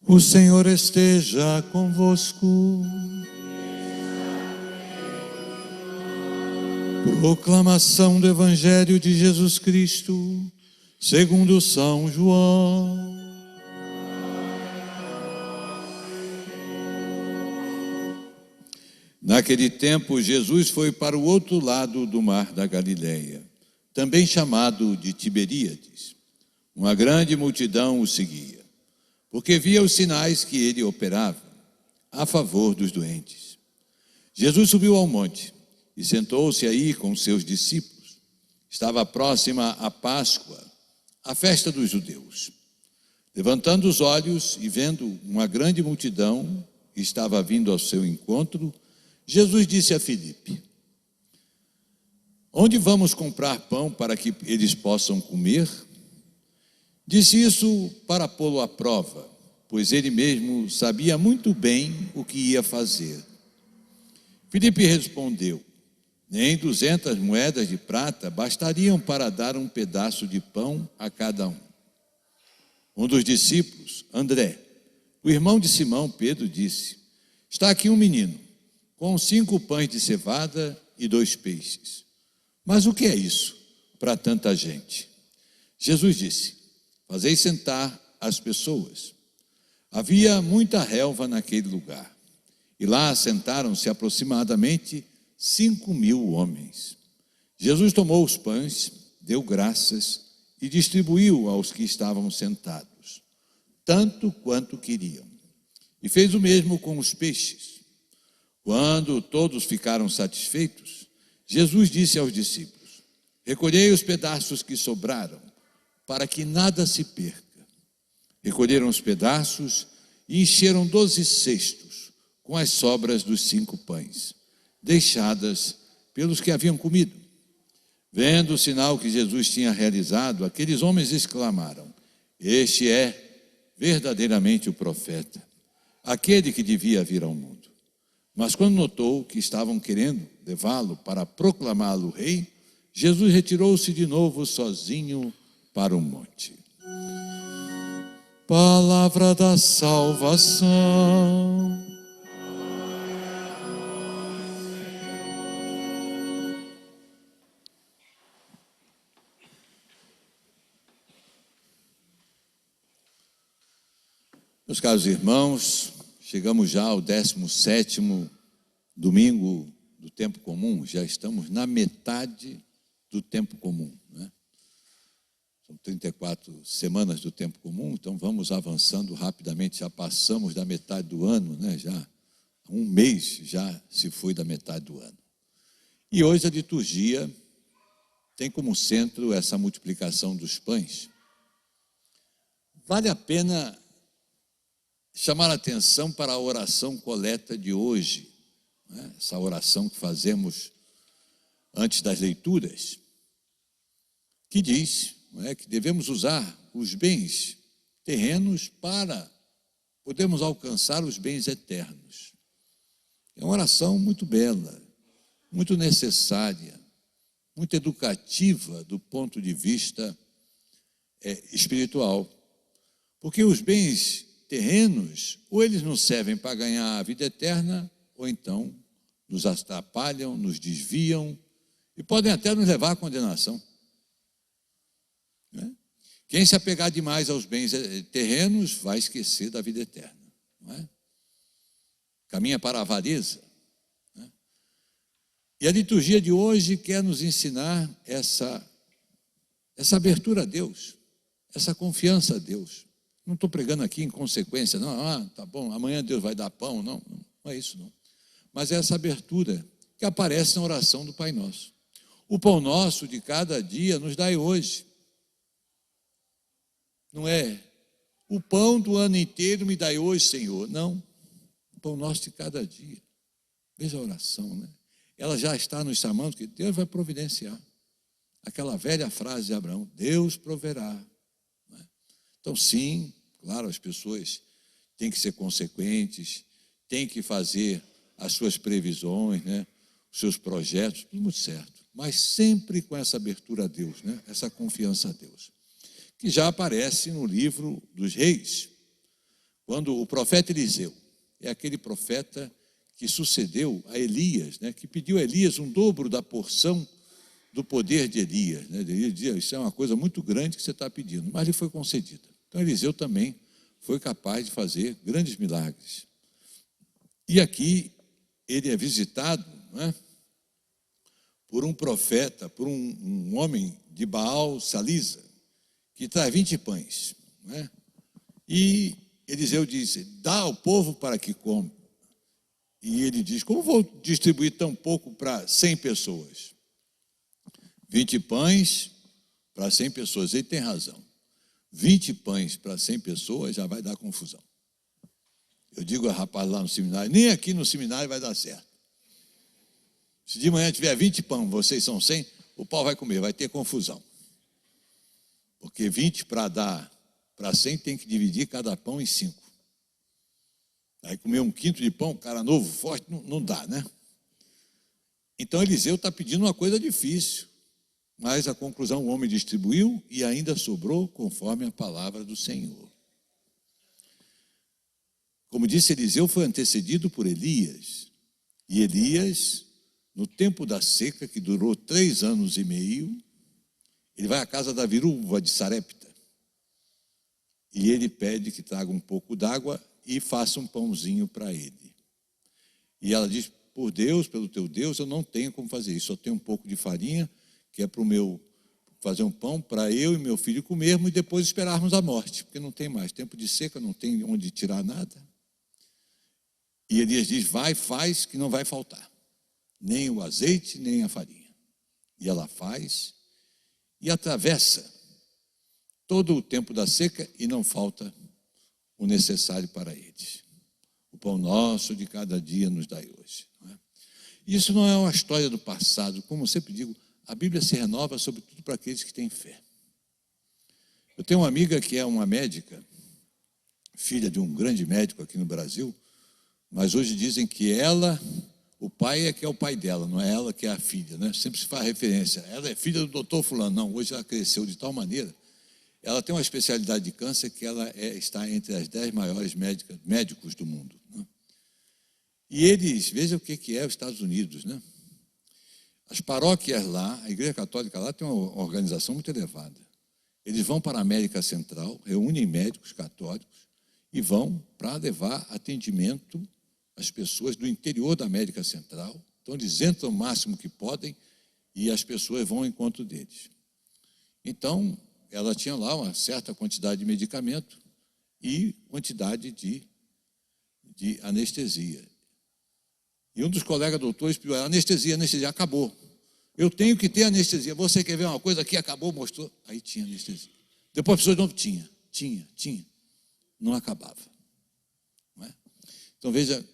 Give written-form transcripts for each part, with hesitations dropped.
O Senhor esteja convosco. Proclamação do Evangelho de Jesus Cristo, segundo São João. Naquele tempo, Jesus foi para o outro lado do mar da Galileia, também chamado de Tiberíades. Uma grande multidão o seguia, porque via os sinais que ele operava a favor dos doentes. Jesus subiu ao monte e sentou-se aí com seus discípulos. Estava próxima a Páscoa, a festa dos judeus. Levantando os olhos e vendo uma grande multidão que estava vindo ao seu encontro, Jesus disse a Filipe: onde vamos comprar pão para que eles possam comer? Disse isso para pô-lo à prova, pois ele mesmo sabia muito bem o que ia fazer. Filipe respondeu: nem 200 moedas de prata bastariam para dar um pedaço de pão a cada um. Um dos discípulos, André, o irmão de Simão Pedro, disse: está aqui um menino com 5 pães de cevada e 2 peixes. Mas o que é isso para tanta gente? Jesus disse: fazei sentar as pessoas. Havia muita relva naquele lugar, e lá assentaram-se aproximadamente 5.000 homens. Jesus tomou os pães, deu graças e distribuiu aos que estavam sentados, tanto quanto queriam. E fez o mesmo com os peixes. Quando todos ficaram satisfeitos, Jesus disse aos discípulos: recolhei os pedaços que sobraram, para que nada se perca. Recolheram os pedaços e encheram 12 cestos com as sobras dos 5 pães, deixadas pelos que haviam comido. Vendo o sinal que Jesus tinha realizado, aqueles homens exclamaram: este é verdadeiramente o profeta, aquele que devia vir ao mundo. Mas quando notou que estavam querendo levá-lo para proclamá-lo rei, Jesus retirou-se de novo sozinho para o monte. Palavra da salvação. Meus caros irmãos, chegamos já ao 17º domingo do tempo comum, já estamos na metade do tempo comum, né? São 34 semanas do tempo comum, então vamos avançando rapidamente, já passamos da metade do ano, né? Já um mês já se foi da metade do ano. E hoje a liturgia tem como centro essa multiplicação dos pães. Vale a pena chamar a atenção para a oração coleta de hoje, né? Essa oração que fazemos antes das leituras, que diz, não é, que devemos usar os bens terrenos para podermos alcançar os bens eternos. É uma oração muito bela, muito necessária, muito educativa do ponto de vista espiritual, porque os bens terrenos, ou eles nos servem para ganhar a vida eterna, ou então nos atrapalham, nos desviam e podem até nos levar à condenação. Né? Quem se apegar demais aos bens terrenos vai esquecer da vida eterna. Não é? Caminha para a avareza. Né? E a liturgia de hoje quer nos ensinar essa abertura a Deus, essa confiança a Deus. Não estou pregando aqui em consequência, não, tá bom, amanhã Deus vai dar pão, não é isso não. Mas é essa abertura que aparece na oração do Pai Nosso. O pão nosso de cada dia nos dai hoje. Não é, o pão do ano inteiro me dai hoje, Senhor. Não, o pão nosso de cada dia. Veja a oração, né? Ela já está nos chamando que Deus vai providenciar. Aquela velha frase de Abraão, Deus proverá. Né? Então sim, claro, as pessoas têm que ser consequentes, têm que fazer as suas previsões, né? Os seus projetos, tudo muito certo. Mas sempre com essa abertura a Deus, né? Essa confiança a Deus. Que já aparece no livro dos Reis, quando o profeta Eliseu, é aquele profeta que sucedeu a Elias, né, que pediu a Elias um dobro da porção do poder de Elias. Né? Ele dizia, isso é uma coisa muito grande que você está pedindo, mas lhe foi concedida. Então Eliseu também foi capaz de fazer grandes milagres. E aqui ele é visitado, né, por um profeta, por um homem de Baal Salisa, que traz 20 pães. Né? E Eliseu disse, dá ao povo para que coma. E ele diz, como vou distribuir tão pouco para 100 pessoas? 20 pães para 100 pessoas, ele tem razão. 20 pães para 100 pessoas já vai dar confusão. Eu digo a rapaz lá no seminário, nem aqui no seminário vai dar certo. Se de manhã tiver 20 pão, vocês são 100, o pau vai comer, vai ter confusão. Porque 20 para dar para 100 tem que dividir cada pão em 5. Aí comer um quinto de pão, cara novo, forte, não dá, né? Então Eliseu está pedindo uma coisa difícil, mas a conclusão, o homem distribuiu e ainda sobrou conforme a palavra do Senhor. Como disse, Eliseu foi antecedido por Elias. E Elias, no tempo da seca, que durou 3 anos e meio, ele vai à casa da viúva de Sarepta. E ele pede que traga um pouco d'água e faça um pãozinho para ele. E ela diz, por Deus, pelo teu Deus, eu não tenho como fazer isso. Só tenho um pouco de farinha, que é para o meu fazer um pão para eu e meu filho comermos e depois esperarmos a morte, porque não tem mais. Tempo de seca, não tem onde tirar nada. E Elias diz, vai, faz, que não vai faltar. Nem o azeite, nem a farinha. E ela faz e atravessa todo o tempo da seca e não falta o necessário para eles. O pão nosso de cada dia nos dai hoje. Não é? Isso não é uma história do passado. Como eu sempre digo, a Bíblia se renova sobretudo para aqueles que têm fé. Eu tenho uma amiga que é uma médica, filha de um grande médico aqui no Brasil, mas hoje dizem que ela, o pai é que é o pai dela, não é ela que é a filha, né? Sempre se faz referência. Ela é filha do doutor fulano. Não, hoje ela cresceu de tal maneira. Ela tem uma especialidade de câncer que ela está entre as 10 maiores médicos do mundo. Né? E eles, vejam o que é os Estados Unidos, né? As paróquias lá, a Igreja Católica lá tem uma organização muito elevada. Eles vão para a América Central, reúnem médicos católicos e vão para levar atendimento às pessoas do interior da América Central. Então, eles entram o máximo que podem e as pessoas vão ao encontro deles. Então, ela tinha lá uma certa quantidade de medicamento e quantidade de anestesia. E um dos colegas doutores pediu, anestesia, acabou. Eu tenho que ter anestesia. Você quer ver uma coisa aqui? Acabou, mostrou. Aí tinha anestesia. Depois a pessoa de novo, tinha. Não acabava. Não é? Então veja,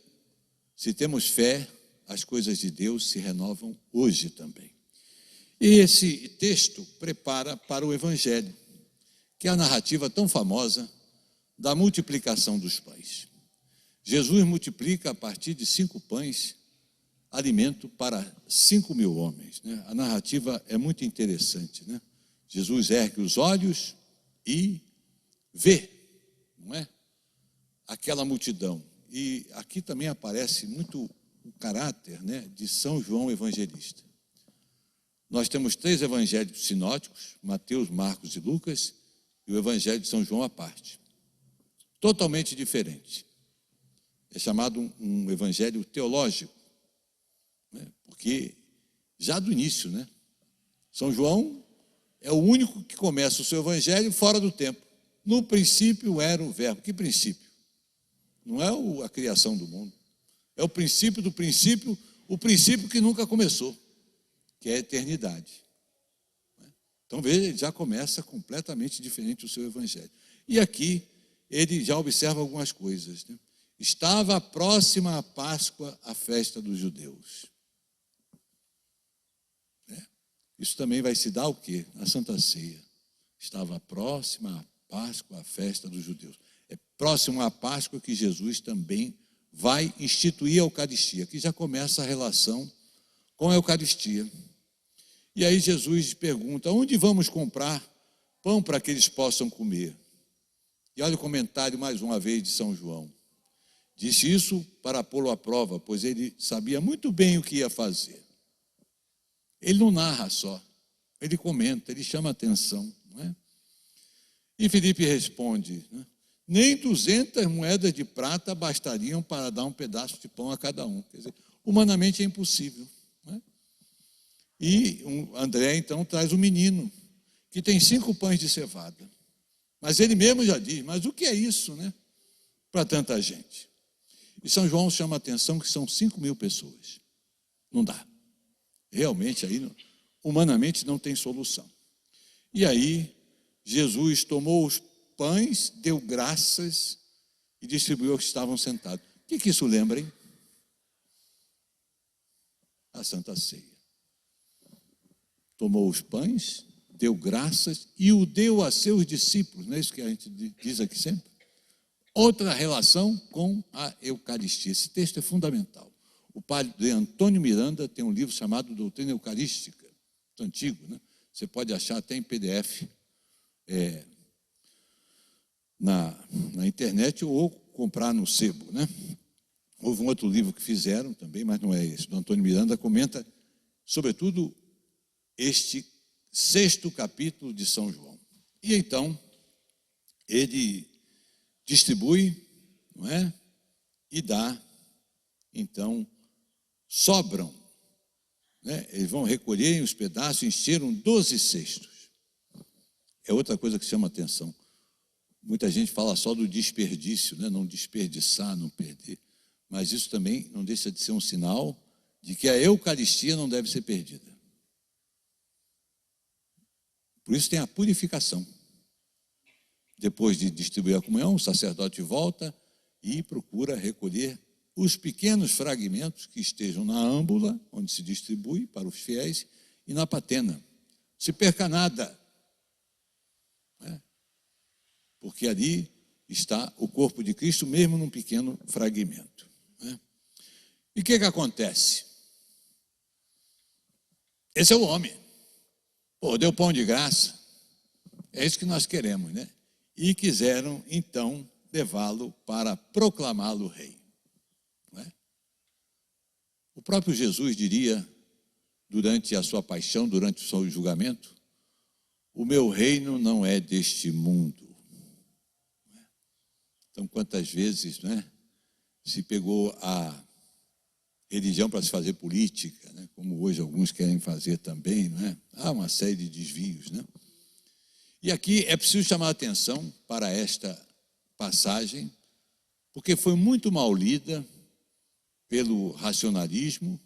se temos fé, as coisas de Deus se renovam hoje também. E esse texto prepara para o Evangelho, que é a narrativa tão famosa da multiplicação dos pães. Jesus multiplica a partir de 5 pães, alimento para 5.000 homens. Né? A narrativa é muito interessante. Né? Jesus ergue os olhos e vê, não é? Aquela multidão. E aqui também aparece muito o caráter, né, de São João Evangelista. Nós temos 3 evangelhos sinóticos, Mateus, Marcos e Lucas, e o evangelho de São João à parte. Totalmente diferente. É chamado um evangelho teológico, né? Porque já do início, né? São João é o único que começa o seu evangelho fora do tempo. No princípio era o verbo. Que princípio? Não é a criação do mundo. É o princípio do princípio, o princípio que nunca começou, que é a eternidade. Então veja, ele já começa completamente diferente o seu evangelho. E aqui ele já observa algumas coisas, né? Estava próxima a Páscoa, a festa dos judeus. Isso também vai se dar o quê? Na Santa Ceia. Estava próxima a Páscoa, a festa dos judeus. É próximo à Páscoa que Jesus também vai instituir a Eucaristia, que já começa a relação com a Eucaristia. E aí Jesus pergunta, onde vamos comprar pão para que eles possam comer? E olha o comentário mais uma vez de São João. Disse isso para pô-lo à prova, pois ele sabia muito bem o que ia fazer. Ele não narra só, ele comenta, ele chama atenção, não é? E Filipe responde, né? Nem 200 moedas de prata bastariam para dar um pedaço de pão a cada um. Quer dizer, humanamente é impossível, não é? E André então traz o menino, que tem 5 pães de cevada. Mas ele mesmo já diz, mas o que é isso, né? Para tanta gente. E São João chama a atenção que são 5.000 pessoas. Não dá. Realmente, aí, humanamente, não tem solução. E aí, Jesus tomou os pães, deu graças e distribuiu aos que estavam sentados. O que isso lembra, hein? A Santa Ceia. Tomou os pães, deu graças e o deu a seus discípulos. Não é isso que a gente diz aqui sempre? Outra relação com a Eucaristia. Esse texto é fundamental. O padre Antônio Miranda tem um livro chamado Doutrina Eucarística, muito antigo, né? Você pode achar até em PDF na internet ou comprar no sebo, né? Houve um outro livro que fizeram também, mas não é esse. O Antônio Miranda comenta, sobretudo, este 6º capítulo de São João. E então, ele distribui, não é? E dá, então, sobram, né? Eles vão recolher os pedaços, encheram 12 cestos. É outra coisa que chama atenção. Muita gente fala só do desperdício, né? Não desperdiçar, não perder. Mas isso também não deixa de ser um sinal de que a Eucaristia não deve ser perdida. Por isso tem a purificação. Depois de distribuir a comunhão, o sacerdote volta e procura recolher os pequenos fragmentos que estejam na âmbula, onde se distribui para os fiéis, e na patena. Não se perca nada, né? Porque ali está o corpo de Cristo, mesmo num pequeno fragmento, né? E o que acontece? Esse é o homem. Pô, deu pão de graça. É isso que nós queremos, né? E quiseram, então, levá-lo para proclamá-lo rei. Não é? O próprio Jesus diria, durante a sua paixão, durante o seu julgamento, o meu reino não é deste mundo. Então, quantas vezes, né, se pegou a religião para se fazer política, né, como hoje alguns querem fazer também, não é? Há uma série de desvios, né? E aqui é preciso chamar a atenção para esta passagem, porque foi muito mal lida pelo racionalismo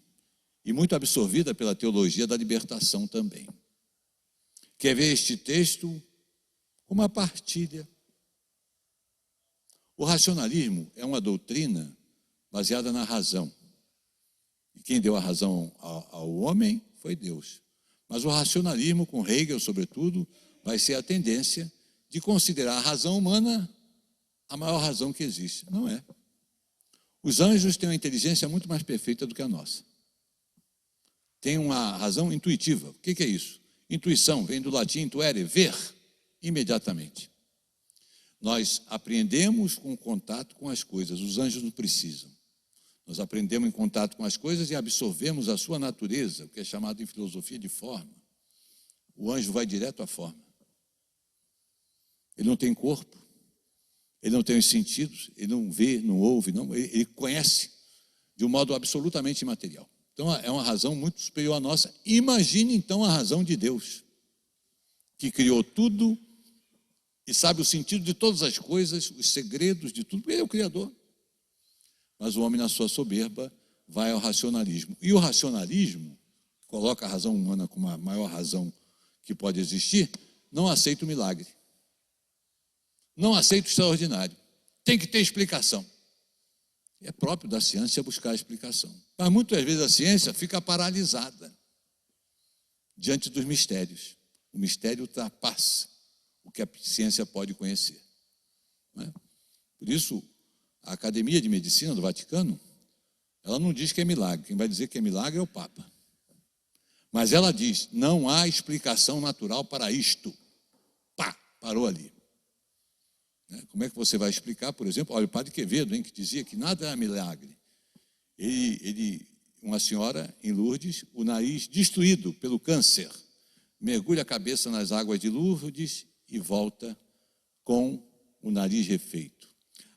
e muito absorvida pela teologia da libertação também. Quer ver este texto como uma partilha. O racionalismo é uma doutrina baseada na razão. E quem deu a razão ao homem foi Deus. Mas o racionalismo, com Hegel, sobretudo, vai ser a tendência de considerar a razão humana a maior razão que existe. Não é. Os anjos têm uma inteligência muito mais perfeita do que a nossa. Tem uma razão intuitiva. O que é isso? Intuição, vem do latim intuere, ver, imediatamente. Nós aprendemos com o contato com as coisas, os anjos não precisam. Nós aprendemos em contato com as coisas e absorvemos a sua natureza, o que é chamado em filosofia de forma. O anjo vai direto à forma. Ele não tem corpo, ele não tem os sentidos, ele não vê, não ouve, não, ele conhece de um modo absolutamente imaterial. Então é uma razão muito superior à nossa. Imagine então a razão de Deus, que criou tudo e sabe o sentido de todas as coisas, os segredos de tudo. Ele é o Criador. Mas o homem, na sua soberba, vai ao racionalismo. E o racionalismo coloca a razão humana como a maior razão que pode existir, não aceita o milagre. Não aceita o extraordinário. Tem que ter explicação. É próprio da ciência buscar a explicação. Mas muitas vezes a ciência fica paralisada diante dos mistérios. O mistério ultrapassa o que a ciência pode conhecer. Não é? Por isso, a Academia de Medicina do Vaticano, ela não diz que é milagre. Quem vai dizer que é milagre é o Papa. Mas ela diz, não há explicação natural para isto. Pá, parou ali. né? Como é que você vai explicar, por exemplo, olha, o padre Quevedo, que dizia que nada é milagre. Uma senhora em Lourdes, o nariz destruído pelo câncer, mergulha a cabeça nas águas de Lourdes e volta com o nariz refeito.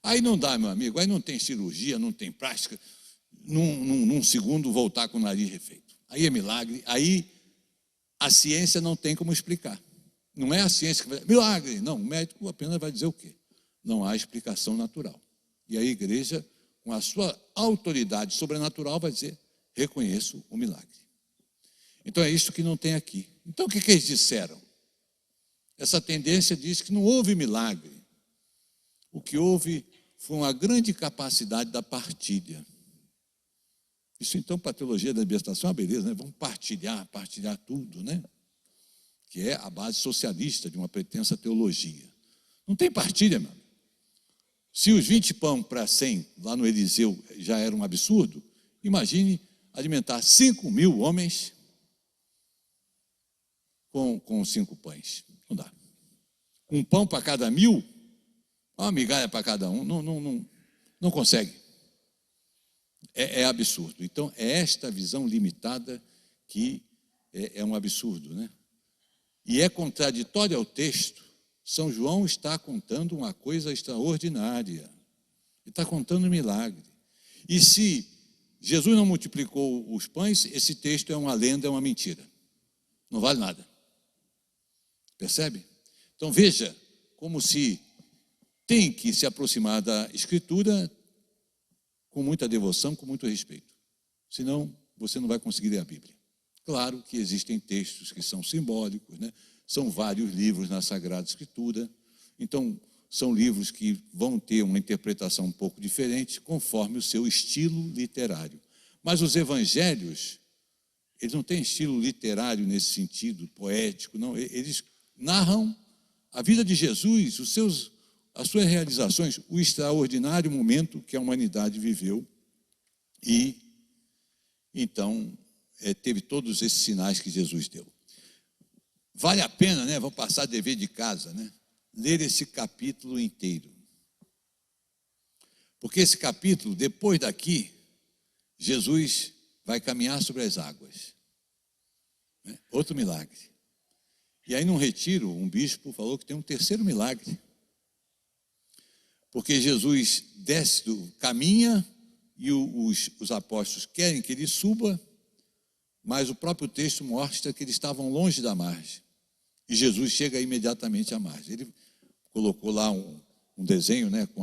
Aí não dá, meu amigo, aí não tem cirurgia, não tem plástica, num segundo voltar com o nariz refeito. Aí é milagre, aí a ciência não tem como explicar. Não é a ciência que vai dizer, milagre. Não, o médico apenas vai dizer o quê? Não há explicação natural. E a igreja, com a sua autoridade sobrenatural, vai dizer, reconheço o milagre. Então é isso que não tem aqui. Então o que eles disseram? Essa tendência diz que não houve milagre. O que houve foi uma grande capacidade da partilha. Isso então, para a teologia da libertação, é uma beleza, né? Vamos partilhar tudo, né? Que é a base socialista de uma pretensa teologia. Não tem partilha, meu amigo. Se os 20 pão para 100 lá no Eliseu já era um absurdo, imagine alimentar 5.000 homens com 5 pães. Não dá. Um pão para cada 1.000, uma migalha para cada um, não consegue. É absurdo. Então, é esta visão limitada que é um absurdo, né? E é contraditório ao texto. São João está contando uma coisa extraordinária. Ele está contando um milagre. E se Jesus não multiplicou os pães, esse texto é uma lenda, é uma mentira. Não vale nada. Percebe? Então veja como se tem que se aproximar da Escritura com muita devoção, com muito respeito. Senão, você não vai conseguir ler a Bíblia. Claro que existem textos que são simbólicos, né? São vários livros na Sagrada Escritura. Então, são livros que vão ter uma interpretação um pouco diferente, conforme o seu estilo literário. Mas os evangelhos, eles não têm estilo literário nesse sentido, poético, não. Eles narram a vida de Jesus, as suas realizações, o extraordinário momento que a humanidade viveu. E, então, teve todos esses sinais que Jesus deu. Vale a pena, né? Vou passar dever de casa, né? Ler esse capítulo inteiro. Porque esse capítulo, depois daqui, Jesus vai caminhar sobre as águas. Né? Outro milagre. E aí, num retiro, um bispo falou que tem um terceiro milagre. Porque Jesus caminha e os apóstolos querem que ele suba, mas o próprio texto mostra que eles estavam longe da margem. E Jesus chega imediatamente à margem. Ele colocou lá um desenho, né, com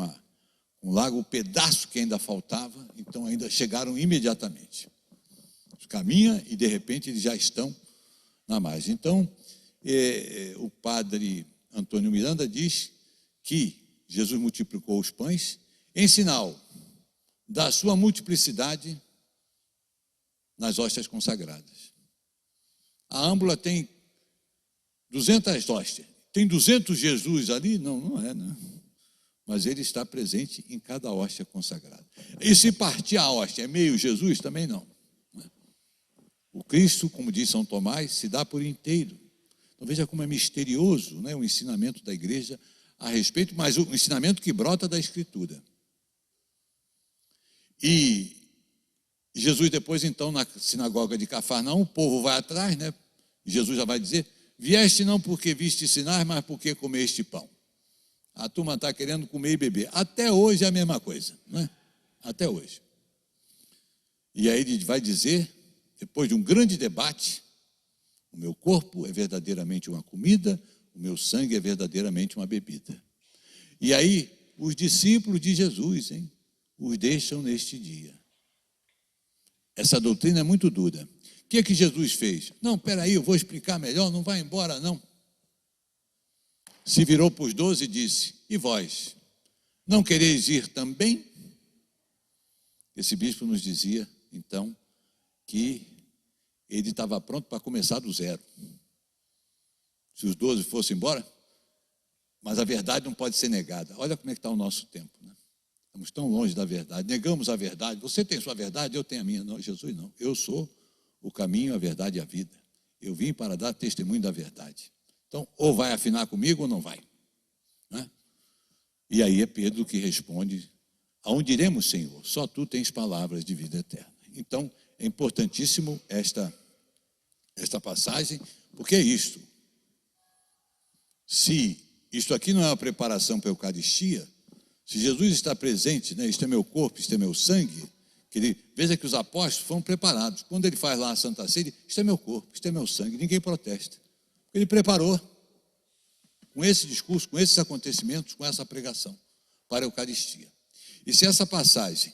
um lago, o pedaço que ainda faltava, então ainda chegaram imediatamente. Caminha e de repente eles já estão na margem. Então, o padre Antônio Miranda diz que Jesus multiplicou os pães em sinal da sua multiplicidade nas hóstias consagradas. A âmbula tem 200 hóstias. Tem 200 Jesus ali? Não é, né? Mas ele está presente em cada hóstia consagrada. E se partir a hóstia é meio Jesus? Também não. O Cristo, como diz São Tomás, se dá por inteiro. Então veja como é misterioso, né, o ensinamento da igreja a respeito, mas o ensinamento que brota da Escritura. E Jesus depois, então, na sinagoga de Cafarnaum, o povo vai atrás, né? Jesus já vai dizer, vieste não porque viste sinais, mas porque comeste pão. A turma está querendo comer e beber. Até hoje é a mesma coisa, né? Até hoje. E aí ele vai dizer, depois de um grande debate, o meu corpo é verdadeiramente uma comida, o meu sangue é verdadeiramente uma bebida. E aí, os discípulos de Jesus, os deixam neste dia. Essa doutrina é muito dura. O que Jesus fez? Não, peraí, eu vou explicar melhor, não vai embora não. Se virou para os 12 e disse, e vós, não quereis ir também? Esse bispo nos dizia, então, que ele estava pronto para começar do zero. Se os 12 fossem embora, mas a verdade não pode ser negada. Olha como é que está o nosso tempo, né? Estamos tão longe da verdade, negamos a verdade. Você tem sua verdade, eu tenho a minha. Não, Jesus não. Eu sou o caminho, a verdade e a vida. Eu vim para dar testemunho da verdade. Então, ou vai afinar comigo ou não vai. Né? E aí é Pedro que responde: aonde iremos, Senhor? Só tu tens palavras de vida eterna. Então, é importantíssimo esta passagem, porque é isto. Se isto aqui não é uma preparação para a Eucaristia, se Jesus está presente, né, isto é meu corpo, isto é meu sangue, veja que os apóstolos foram preparados. Quando ele faz lá a Santa Ceia, isto é meu corpo, isto é meu sangue, ninguém protesta. Ele preparou com esse discurso, com esses acontecimentos, com essa pregação para a Eucaristia. E se essa passagem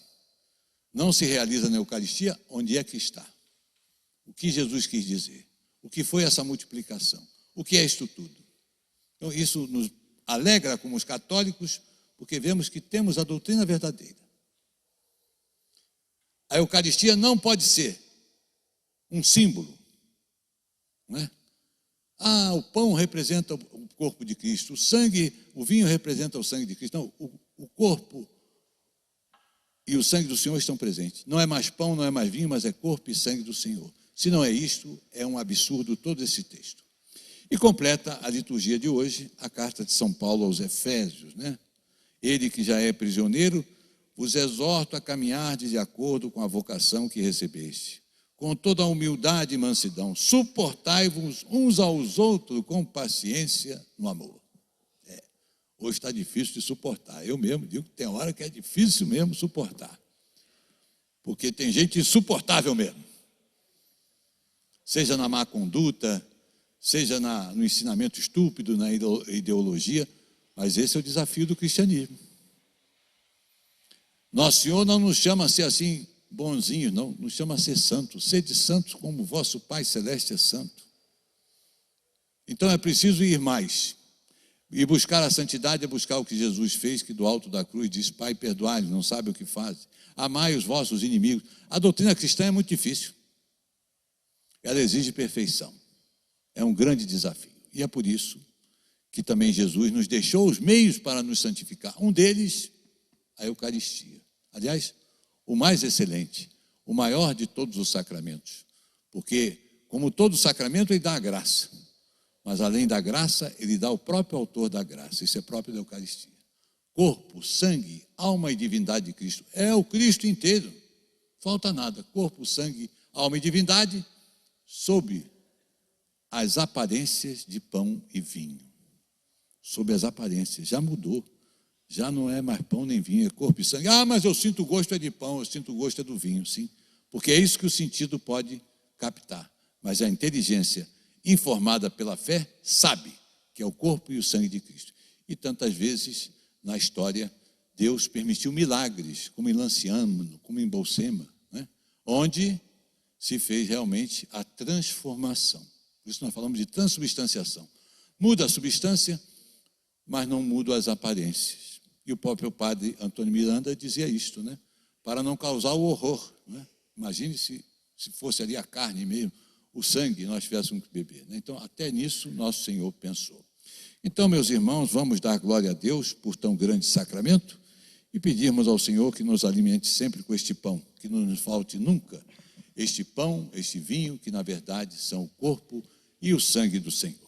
não se realiza na Eucaristia, onde é que está? O que Jesus quis dizer? O que foi essa multiplicação? O que é isto tudo? Então, isso nos alegra como os católicos, porque vemos que temos a doutrina verdadeira. A Eucaristia não pode ser um símbolo, não é? O pão representa o corpo de Cristo, o vinho representa o sangue de Cristo. Não, o corpo e o sangue do Senhor estão presentes. Não é mais pão, não é mais vinho, mas é corpo e sangue do Senhor. Se não é isto, é um absurdo todo esse texto. E completa a liturgia de hoje, a carta de São Paulo aos Efésios, né? Ele que já é prisioneiro, vos exorto a caminhar de acordo com a vocação que recebeste, com toda a humildade e mansidão, suportai-vos uns aos outros com paciência no amor. Hoje está difícil de suportar. Eu mesmo digo que tem hora que é difícil mesmo suportar, porque tem gente insuportável mesmo, seja na má conduta, seja no ensinamento estúpido, na ideologia, mas esse é o desafio do cristianismo. Nosso Senhor não nos chama a ser assim bonzinhos, não, nos chama a ser santos. Sede santos como vosso Pai Celeste é santo. Então é preciso ir mais. E buscar a santidade é buscar o que Jesus fez, que do alto da cruz diz: Pai, perdoai-lhes, não sabem o que fazem. Amai os vossos inimigos. A doutrina cristã é muito difícil. Ela exige perfeição. É um grande desafio. E é por isso que também Jesus nos deixou os meios para nos santificar. Um deles, a Eucaristia. Aliás, o mais excelente, o maior de todos os sacramentos. Porque, como todo sacramento, ele dá a graça. Mas, além da graça, ele dá o próprio autor da graça. Isso é próprio da Eucaristia. Corpo, sangue, alma e divindade de Cristo. É o Cristo inteiro. Falta nada. Corpo, sangue, alma e divindade, sob as aparências de pão e vinho. Sob as aparências. Já mudou. Já não é mais pão nem vinho, é corpo e sangue. Mas eu sinto o gosto é de pão, eu sinto o gosto é do vinho, sim. Porque é isso que o sentido pode captar. Mas a inteligência informada pela fé sabe que é o corpo e o sangue de Cristo. E tantas vezes na história Deus permitiu milagres, como em Lanciano, como em Bolsema, né? Onde se fez realmente a transformação. Por isso nós falamos de transubstanciação. Muda a substância, mas não muda as aparências. E o próprio padre Antônio Miranda dizia isto, né? Para não causar o horror, né? Imagine se fosse ali a carne mesmo, o sangue, nós tivéssemos que beber, né? Então, até nisso, nosso Senhor pensou. Então, meus irmãos, vamos dar glória a Deus por tão grande sacramento e pedirmos ao Senhor que nos alimente sempre com este pão, que não nos falte nunca este pão, este vinho, que na verdade são o corpo e o sangue do Senhor.